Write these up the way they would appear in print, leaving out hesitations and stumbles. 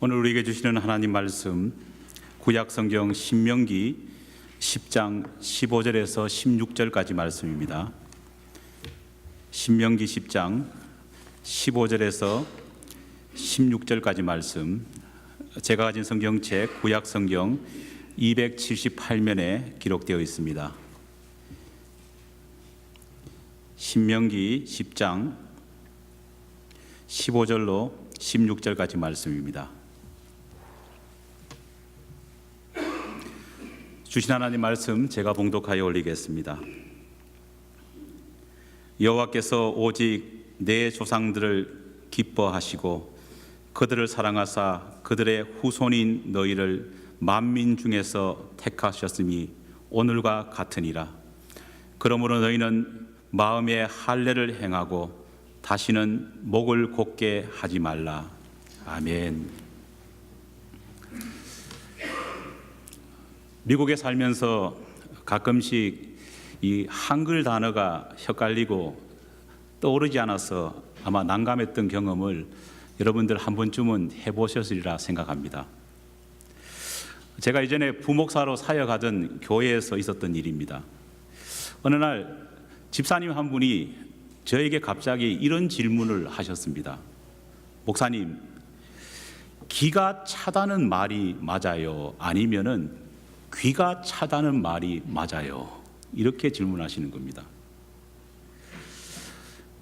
오늘 우리에게 주시는 하나님 말씀, 구약성경 신명기 10장 15절에서 16절까지 말씀입니다. 신명기 10장 15절에서 16절까지 말씀, 제가 가진 성경책 구약성경 278면에 기록되어 있습니다. 신명기 10장 15절로 16절까지 말씀입니다. 주신 하나님 말씀 제가 봉독하여 올리겠습니다. 여호와께서 오직 내 조상들을 기뻐하시고 그들을 사랑하사 그들의 후손인 너희를 만민 중에서 택하셨음이 오늘과 같으니라. 그러므로 너희는 마음에 할례를 행하고 다시는 목을 곧게 하지 말라. 아멘. 미국에 살면서 가끔씩 이 한글 단어가 헷갈리고 떠오르지 않아서 아마 난감했던 경험을 여러분들 한 번쯤은 해보셨으리라 생각합니다. 제가 이전에 부목사로 사역하던 교회에서 있었던 일입니다. 어느 날 집사님 한 분이 저에게 갑자기 이런 질문을 하셨습니다. 목사님, 기가 차다는 말이 맞아요? 아니면은 귀가 차다는 말이 맞아요? 이렇게 질문하시는 겁니다.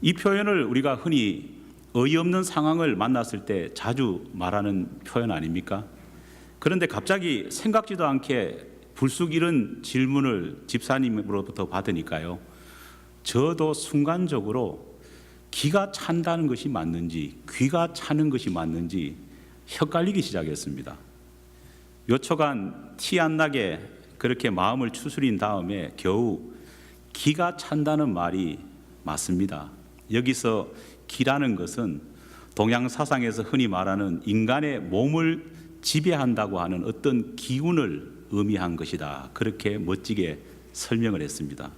이 표현을 우리가 흔히 어이없는 상황을 만났을 때 자주 말하는 표현 아닙니까? 그런데 갑자기 생각지도 않게 불쑥 이런 질문을 집사님으로부터 받으니까요, 저도 순간적으로 기가 찬다는 것이 맞는지 귀가 차는 것이 맞는지 헷갈리기 시작했습니다. 몇 초간 티 안 나게 그렇게 마음을 추스린 다음에 겨우 기가 찬다는 말이 맞습니다. 여기서 기라는 것은 동양 사상에서 흔히 말하는 인간의 몸을 지배한다고 하는 어떤 기운을 의미한 것이다. 그렇게 멋지게 설명을 했습니다.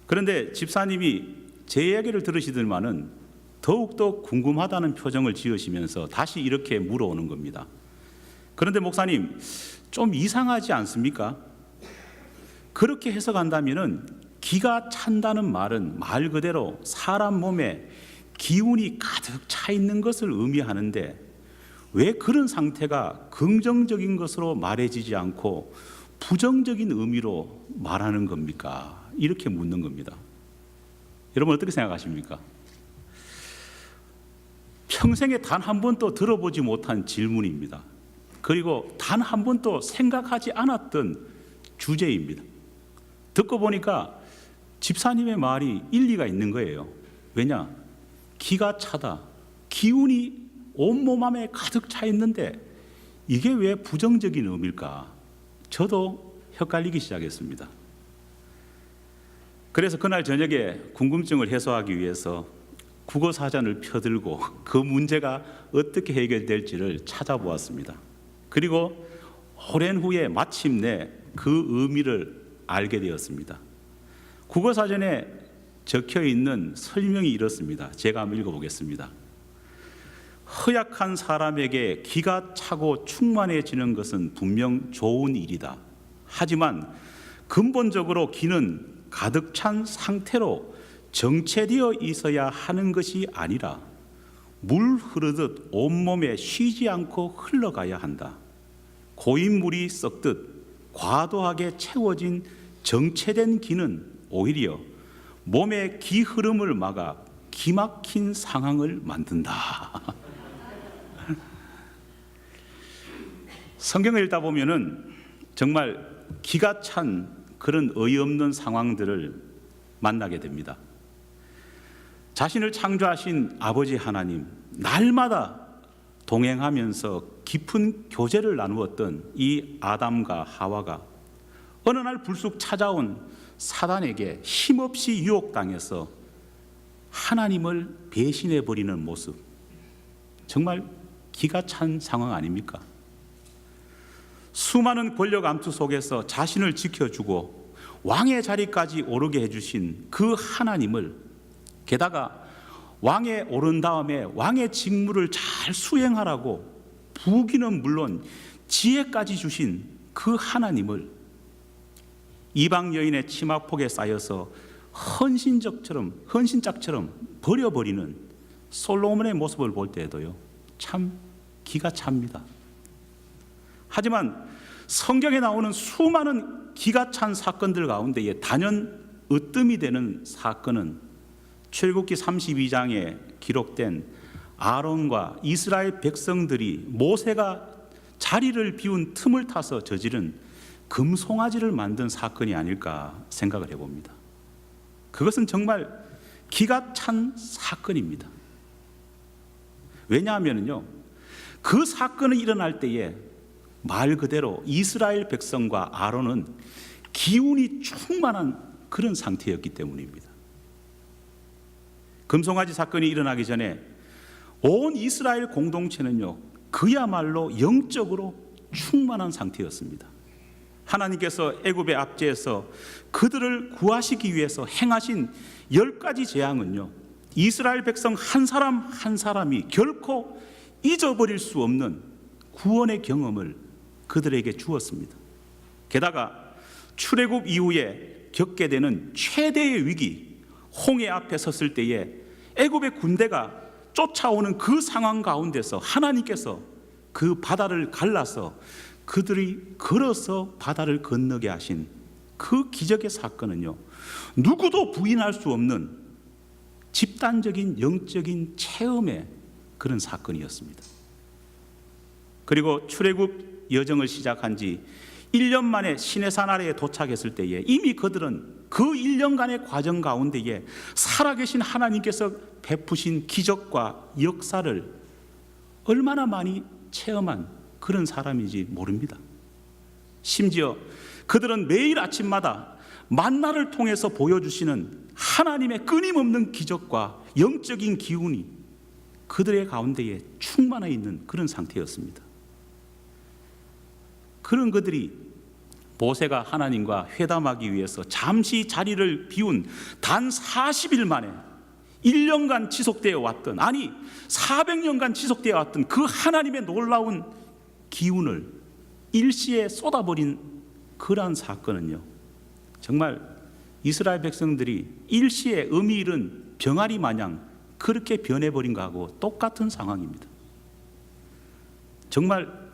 그런데 집사님이 제 이야기를 들으시더니만은 더욱더 궁금하다는 표정을 지으시면서 다시 이렇게 물어오는 겁니다. 그런데 목사님, 좀 이상하지 않습니까? 그렇게 해석한다면은 기가 찬다는 말은 말 그대로 사람 몸에 기운이 가득 차 있는 것을 의미하는데 왜 그런 상태가 긍정적인 것으로 말해지지 않고 부정적인 의미로 말하는 겁니까? 이렇게 묻는 겁니다. 여러분 어떻게 생각하십니까? 평생에 단 한 번도 들어보지 못한 질문입니다. 그리고 단 한 번도 생각하지 않았던 주제입니다. 듣고 보니까 집사님의 말이 일리가 있는 거예요. 왜냐? 기가 차다. 기운이 온몸에 가득 차 있는데 이게 왜 부정적인 의미일까? 저도 헷갈리기 시작했습니다. 그래서 그날 저녁에 궁금증을 해소하기 위해서 국어 사전을 펴들고 그 문제가 어떻게 해결될지를 찾아보았습니다. 그리고 오랜 후에 마침내 그 의미를 알게 되었습니다. 국어 사전에 적혀 있는 설명이 이렇습니다. 제가 한번 읽어보겠습니다. 허약한 사람에게 기가 차고 충만해지는 것은 분명 좋은 일이다. 하지만 근본적으로 기는 가득 찬 상태로 정체되어 있어야 하는 것이 아니라 물 흐르듯 온몸에 쉬지 않고 흘러가야 한다. 고인물이 썩듯 과도하게 채워진 정체된 기는 오히려 몸의 기 흐름을 막아 기막힌 상황을 만든다. 성경을 읽다 보면은 정말 기가 찬 그런 어이없는 상황들을 만나게 됩니다. 자신을 창조하신 아버지 하나님, 날마다 동행하면서 깊은 교제를 나누었던 이 아담과 하와가 어느 날 불쑥 찾아온 사단에게 힘없이 유혹당해서 하나님을 배신해버리는 모습, 정말 기가 찬 상황 아닙니까? 수많은 권력 암투 속에서 자신을 지켜주고 왕의 자리까지 오르게 해주신 그 하나님을, 게다가 왕에 오른 다음에 왕의 직무를 잘 수행하라고 부귀는 물론 지혜까지 주신 그 하나님을 이방 여인의 치마폭에 쌓여서 헌신짝처럼 버려버리는 솔로몬의 모습을 볼 때에도요, 참 기가 찹니다. 하지만 성경에 나오는 수많은 기가 찬 사건들 가운데에 단연 으뜸이 되는 사건은 출애굽기 32장에 기록된 아론과 이스라엘 백성들이 모세가 자리를 비운 틈을 타서 저지른 금송아지를 만든 사건이 아닐까 생각을 해봅니다. 그것은 정말 기가 찬 사건입니다. 왜냐하면요, 그 사건이 일어날 때에 말 그대로 이스라엘 백성과 아론은 기운이 충만한 그런 상태였기 때문입니다. 금송아지 사건이 일어나기 전에 온 이스라엘 공동체는요, 그야말로 영적으로 충만한 상태였습니다. 하나님께서 애굽의 압제에서 그들을 구하시기 위해서 행하신 10가지 재앙은요, 이스라엘 백성 한 사람 한 사람이 결코 잊어버릴 수 없는 구원의 경험을 그들에게 주었습니다. 게다가 출애굽 이후에 겪게 되는 최대의 위기, 홍해 앞에 섰을 때에 애굽의 군대가 쫓아오는 그 상황 가운데서 하나님께서 그 바다를 갈라서 그들이 걸어서 바다를 건너게 하신 그 기적의 사건은요, 누구도 부인할 수 없는 집단적인 영적인 체험의 그런 사건이었습니다. 그리고 출애굽 여정을 시작한 지 1년 만에 시내산 아래에 도착했을 때에 이미 그들은 그 1년간의 과정 가운데에 살아계신 하나님께서 베푸신 기적과 역사를 얼마나 많이 체험한 그런 사람인지 모릅니다. 심지어 그들은 매일 아침마다 만나를 통해서 보여주시는 하나님의 끊임없는 기적과 영적인 기운이 그들의 가운데에 충만해 있는 그런 상태였습니다. 그런 그들이 모세가 하나님과 회담하기 위해서 잠시 자리를 비운 단 40일 만에 1년간 지속되어 왔던, 아니 400년간 지속되어 왔던 그 하나님의 놀라운 기운을 일시에 쏟아버린 그러한 사건은요, 정말 이스라엘 백성들이 일시에 의미 잃은 병아리 마냥 그렇게 변해버린 것하고 똑같은 상황입니다. 정말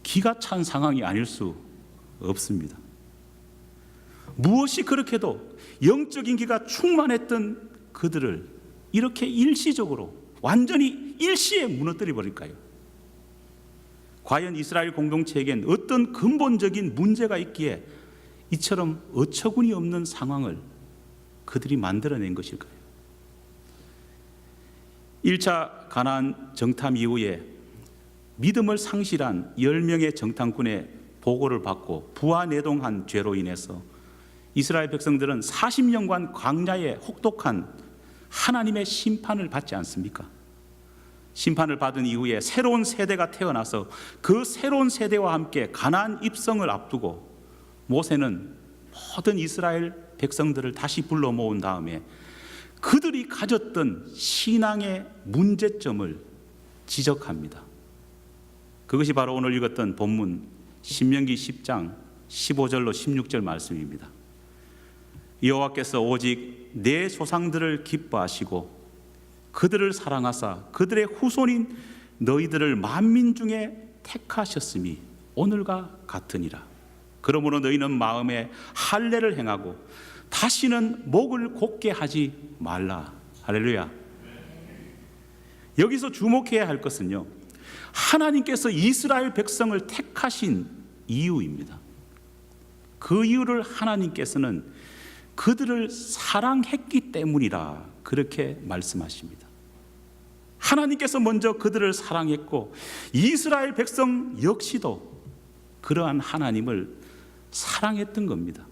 기가 찬 상황이 아닐 수 없습니다. 무엇이 그렇게도 영적인 기가 충만했던 그들을 이렇게 일시적으로 완전히 일시에 무너뜨려 버릴까요? 과연 이스라엘 공동체에겐 어떤 근본적인 문제가 있기에 이처럼 어처구니 없는 상황을 그들이 만들어낸 것일까요? 1차 가나안 정탐 이후에 믿음을 상실한 10명의 정탐꾼의 보고를 받고 부하내동한 죄로 인해서 이스라엘 백성들은 40년간 광야에 혹독한 하나님의 심판을 받지 않습니까? 심판을 받은 이후에 새로운 세대가 태어나서 그 새로운 세대와 함께 가나안 입성을 앞두고 모세는 모든 이스라엘 백성들을 다시 불러 모은 다음에 그들이 가졌던 신앙의 문제점을 지적합니다. 그것이 바로 오늘 읽었던 본문 신명기 10장 15절로 16절 말씀입니다. 여호와께서 오직 내 조상들을 기뻐하시고 그들을 사랑하사 그들의 후손인 너희들을 만민 중에 택하셨음이 오늘과 같으니라. 그러므로 너희는 마음에 할례를 행하고 다시는 목을 곧게 하지 말라. 할렐루야. 여기서 주목해야 할 것은요, 하나님께서 이스라엘 백성을 택하신 이유입니다. 그 이유를 하나님께서는 그들을 사랑했기 때문이라 그렇게 말씀하십니다. 하나님께서 먼저 그들을 사랑했고 이스라엘 백성 역시도 그러한 하나님을 사랑했던 겁니다.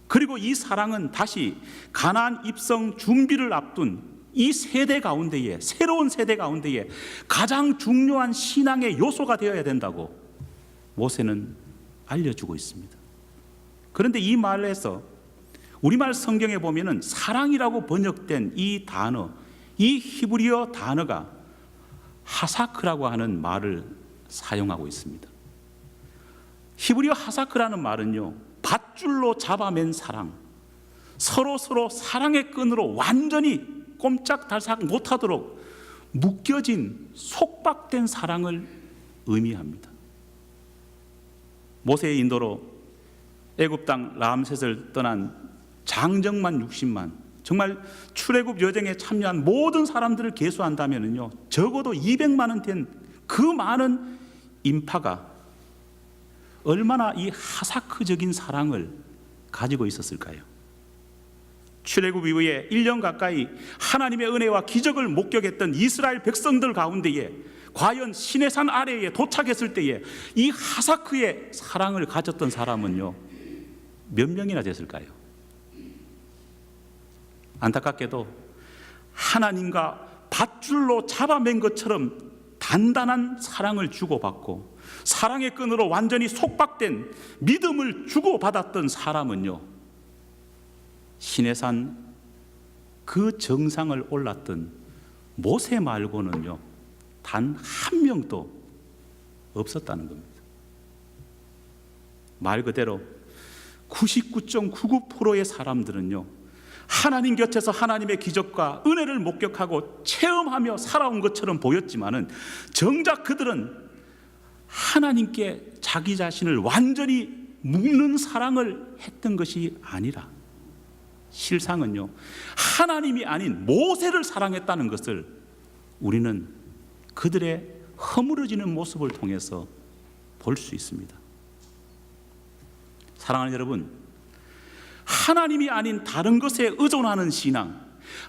그리고 이 사랑은 다시 가나안 입성 준비를 앞둔 이 세대 가운데에, 새로운 세대 가운데에 가장 중요한 신앙의 요소가 되어야 된다고 모세는 알려주고 있습니다. 그런데 이 말에서 우리말 성경에 보면은 사랑이라고 번역된 이 단어, 이 히브리어 단어가 하사크라고 하는 말을 사용하고 있습니다. 히브리어 하사크라는 말은요, 밧줄로 잡아맨 사랑, 서로 사랑의 끈으로 완전히 꼼짝달싹 못하도록 묶여진 속박된 사랑을 의미합니다. 모세의 인도로 애굽 땅 람셋을 떠난 장정만 60만, 정말 출애굽 여정에 참여한 모든 사람들을 계수한다면요, 적어도 200만은 된 그 많은 인파가 얼마나 이 하사크적인 사랑을 가지고 있었을까요? 출애굽 이후에 1년 가까이 하나님의 은혜와 기적을 목격했던 이스라엘 백성들 가운데에 과연 시내산 아래에 도착했을 때에 이 하사크의 사랑을 가졌던 사람은요, 몇 명이나 됐을까요? 안타깝게도 하나님과 밧줄로 잡아맨 것처럼 단단한 사랑을 주고받고 사랑의 끈으로 완전히 속박된 믿음을 주고받았던 사람은요, 시내산 그 정상을 올랐던 모세 말고는요, 단 한 명도 없었다는 겁니다. 말 그대로 99.99%의 사람들은요, 하나님 곁에서 하나님의 기적과 은혜를 목격하고 체험하며 살아온 것처럼 보였지만은 정작 그들은 하나님께 자기 자신을 완전히 묶는 사랑을 했던 것이 아니라 실상은요, 하나님이 아닌 모세를 사랑했다는 것을 우리는 그들의 허물어지는 모습을 통해서 볼 수 있습니다. 사랑하는 여러분, 하나님이 아닌 다른 것에 의존하는 신앙,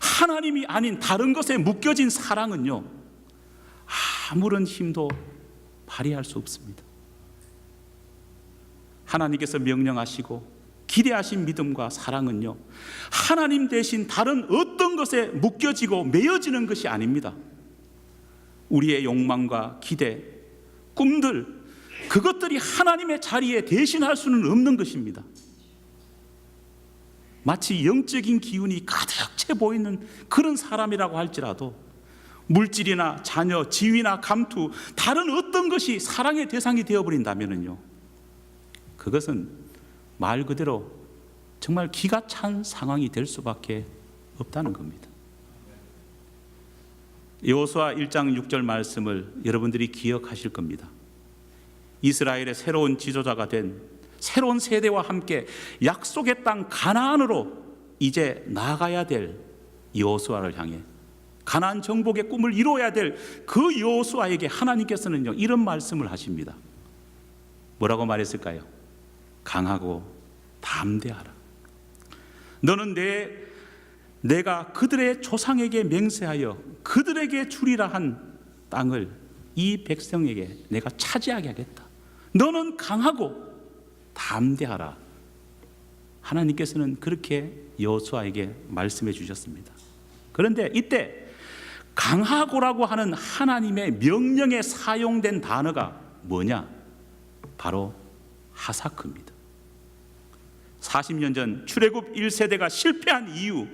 하나님이 아닌 다른 것에 묶여진 사랑은요, 아무런 힘도 발휘할 수 없습니다. 하나님께서 명령하시고 기대하신 믿음과 사랑은요, 하나님 대신 다른 어떤 것에 묶여지고 매여지는 것이 아닙니다. 우리의 욕망과 기대, 꿈들, 그것들이 하나님의 자리에 대신할 수는 없는 것입니다. 마치 영적인 기운이 가득 채 보이는 그런 사람이라고 할지라도 물질이나 자녀, 지위나 감투, 다른 어떤 것이 사랑의 대상이 되어버린다면요, 그것은 말 그대로 정말 기가 찬 상황이 될 수밖에 없다는 겁니다. 여호수아 1장 6절 말씀을 여러분들이 기억하실 겁니다. 이스라엘의 새로운 지도자가 된 새로운 세대와 함께 약속의 땅 가나안으로 이제 나아가야 될 여호수아를 향해, 가나안 정복의 꿈을 이루어야 될 그 여호수아에게 하나님께서는요, 이런 말씀을 하십니다. 뭐라고 말했을까요? 강하고 담대하라. 너는 내가 그들의 조상에게 맹세하여 그들에게 주리라 한 땅을 이 백성에게 내가 차지하게 하겠다. 너는 강하고 담대하라. 하나님께서는 그렇게 여호수아에게 말씀해 주셨습니다. 그런데 이때 강하고라고 하는 하나님의 명령에 사용된 단어가 뭐냐? 바로 하사크입니다. 40년 전 출애굽 1세대가 실패한 이후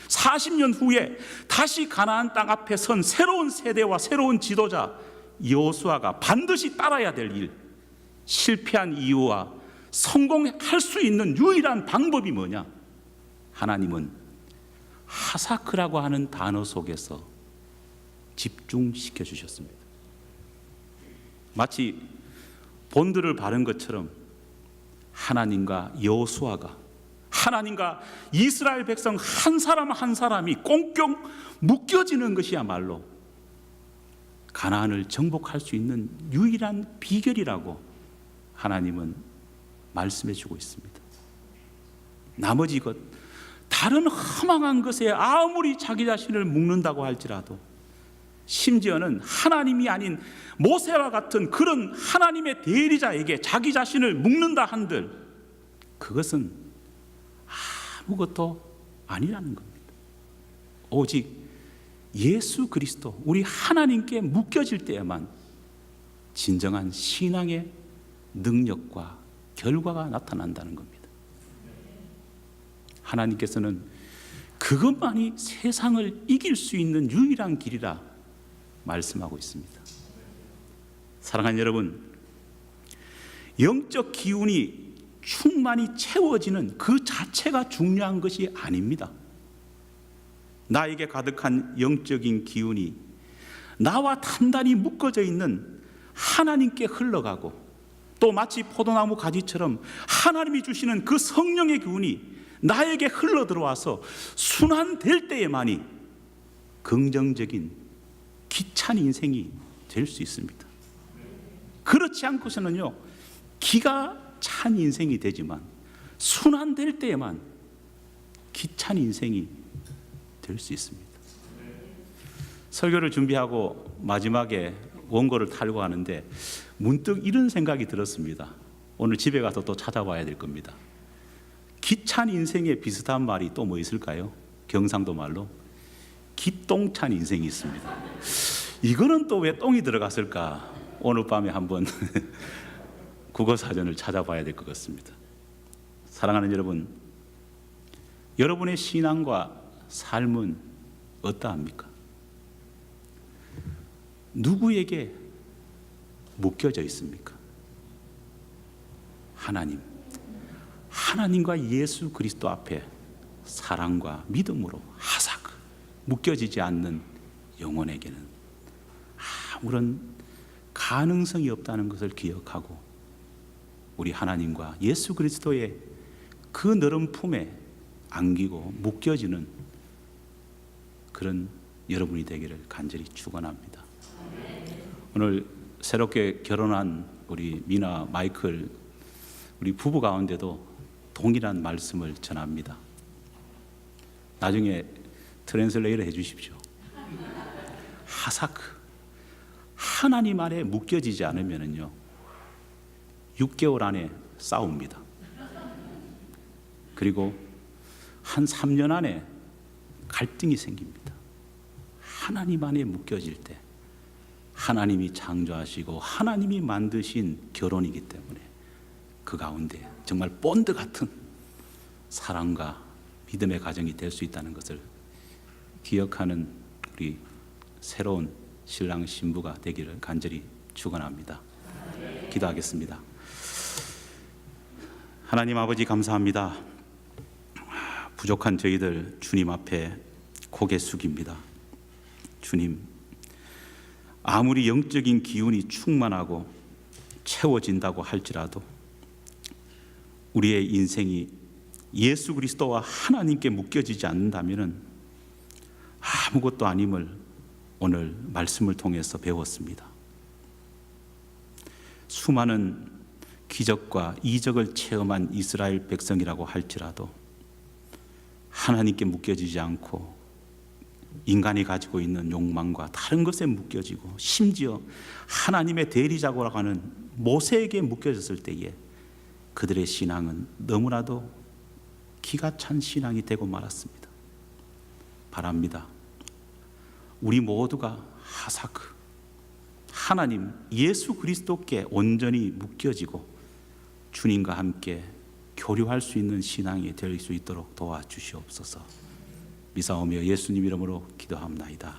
40년 후에 다시 가나안 땅 앞에 선 새로운 세대와 새로운 지도자 여호수아가 반드시 따라야 될 일, 실패한 이유와 성공할 수 있는 유일한 방법이 뭐냐? 하나님은 하사크라고 하는 단어 속에서 집중시켜 주셨습니다. 마치 본드를 바른 것처럼 하나님과 여호수아가, 하나님과 이스라엘 백성 한 사람 한 사람이 꽁꽁 묶여지는 것이야말로 가나안을 정복할 수 있는 유일한 비결이라고 하나님은 말씀해 주고 있습니다. 나머지 것, 다른 허망한 것에 아무리 자기 자신을 묶는다고 할지라도, 심지어는 하나님이 아닌 모세와 같은 그런 하나님의 대리자에게 자기 자신을 묶는다 한들 그것은 아무것도 아니라는 겁니다. 오직 예수 그리스도, 우리 하나님께 묶여질 때에만 진정한 신앙의 능력과 결과가 나타난다는 겁니다. 하나님께서는 그것만이 세상을 이길 수 있는 유일한 길이라 말씀하고 있습니다. 사랑하는 여러분, 영적 기운이 충만히 채워지는 그 자체가 중요한 것이 아닙니다. 나에게 가득한 영적인 기운이 나와 단단히 묶어져 있는 하나님께 흘러가고, 또 마치 포도나무 가지처럼 하나님이 주시는 그 성령의 기운이 나에게 흘러 들어와서 순환될 때에만이 긍정적인 기찬 인생이 될 수 있습니다. 그렇지 않고서는요, 기가 찬 인생이 되지만 순환될 때에만 기찬 인생이 될 수 있습니다. 설교를 준비하고 마지막에 원고를 탈고 하는데 문득 이런 생각이 들었습니다. 오늘 집에 가서 또 찾아봐야 될 겁니다. 기찬 인생에 비슷한 말이 또 뭐 있을까요? 경상도 말로 기똥찬 인생이 있습니다. 이거는 또 왜 똥이 들어갔을까? 오늘 밤에 한번 국어사전을 찾아봐야 될 것 같습니다. 사랑하는 여러분, 여러분의 신앙과 삶은 어떠합니까? 누구에게 묶여져 있습니까? 하나님과 예수 그리스도 앞에 사랑과 믿음으로 하삭 묶여지지 않는 영혼에게는 아무런 가능성이 없다는 것을 기억하고 우리 하나님과 예수 그리스도의 그 너른 품에 안기고 묶여지는 그런 여러분이 되기를 간절히 축원합니다. 오늘 새롭게 결혼한 우리 미나, 마이클, 우리 부부 가운데도 동일한 말씀을 전합니다. 나중에 트랜슬레이터 해주십시오. 하사크, 하나님 안에 묶여지지 않으면요 6개월 안에 싸웁니다. 그리고 한 3년 안에 갈등이 생깁니다. 하나님 안에 묶여질 때 하나님이 창조하시고 하나님이 만드신 결혼이기 때문에 그 가운데 정말 본드 같은 사랑과 믿음의 가정이 될 수 있다는 것을 기억하는 우리 새로운 신랑 신부가 되기를 간절히 축원합니다. 기도하겠습니다. 하나님 아버지 감사합니다. 부족한 저희들 주님 앞에 고개 숙입니다. 주님, 아무리 영적인 기운이 충만하고 채워진다고 할지라도 우리의 인생이 예수 그리스도와 하나님께 묶여지지 않는다면 아무것도 아님을 오늘 말씀을 통해서 배웠습니다. 수많은 기적과 이적을 체험한 이스라엘 백성이라고 할지라도 하나님께 묶여지지 않고 인간이 가지고 있는 욕망과 다른 것에 묶여지고 심지어 하나님의 대리자고라고 하는 모세에게 묶여졌을 때에 그들의 신앙은 너무나도 기가 찬 신앙이 되고 말았습니다. 바랍니다. 우리 모두가 하사크, 하나님 예수 그리스도께 온전히 묶여지고 주님과 함께 교류할 수 있는 신앙이 될 수 있도록 도와주시옵소서. 미사오며 예수님 이름으로 기도합나이다.